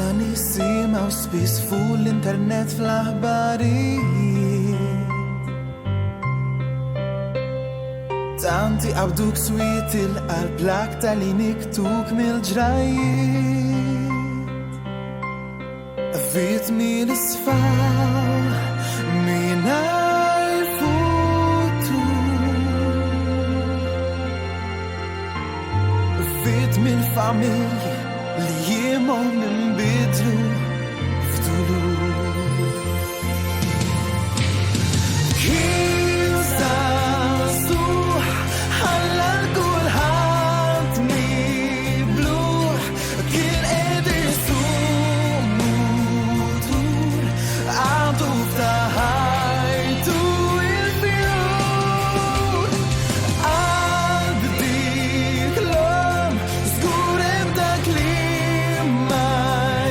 Konna nisimaw spiss fuq l-internet fl-aħbarijiet. Tanti qabduk swit il-qalb l-aktar li niktuk mill-ġrajiet. Fit mill-isfar mingħajr futur. Fit mill-familji li jimgħu minbidlu f'dulur. Kien żagħżugħ ħalla l-kulħadd mibluħ, kien qiegħed isuq mutur, għadu f'taħajtu il-fjur. Qalb dik l-om żgur hemm dak li ma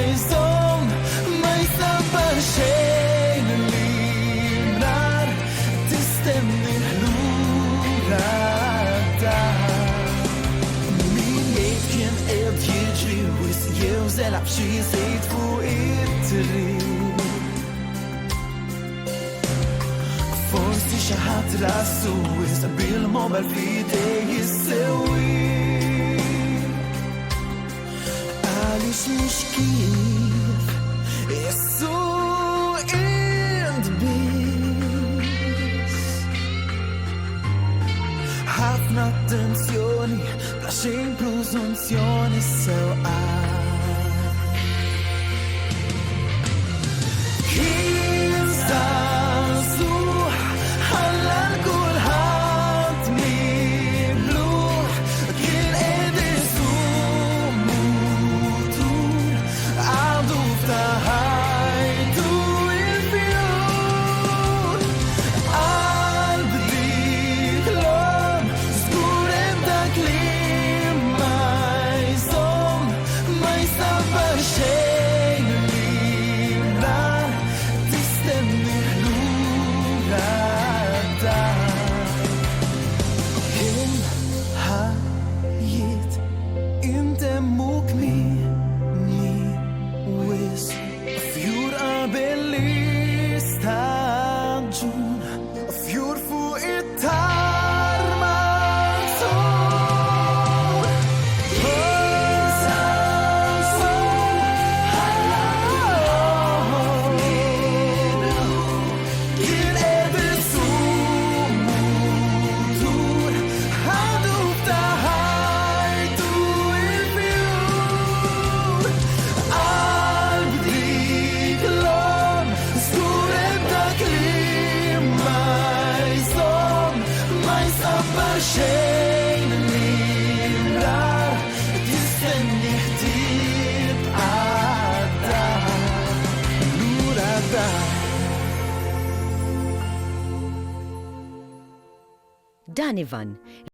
jżomm, ma jsabbar xejn li nar tistenni ħlura dar. Min jgħid kien qiegħed jiġri wis jew żelab xi żejt fuq it-triq. Forsi xi ħadd rasu wis bil-mobile f'idej jissewwi. Għaliex mhux kif issuq int biss. Ħafna attenzjoni bla xejn preżunzjoni sewqat. Kien żagħżugħ ħalla l-kulħadd mibluħ, kien qiegħed isuq mutur, għadu f'taħajtu il-fjur. Qalb dik l-om żgur hemm dak li ma jżomm, ma jsabbar xejn li nar tistenni ħlura dar. Il-ħajjiet intemmuk minni wis fjur qabel l-istaġun, fjur fuq it-tarma tul. Kien żagħżugħ ħalla l-kulħadd mibluħ, kien qiegħed isuq mutur, għadu f'taħajtu il-fjur. Qalb dik l-om żgur hemm dak li ma jżomm, ma jsabbar xejn li nar tistenni tibqa' dar lura dar. Dan Ivan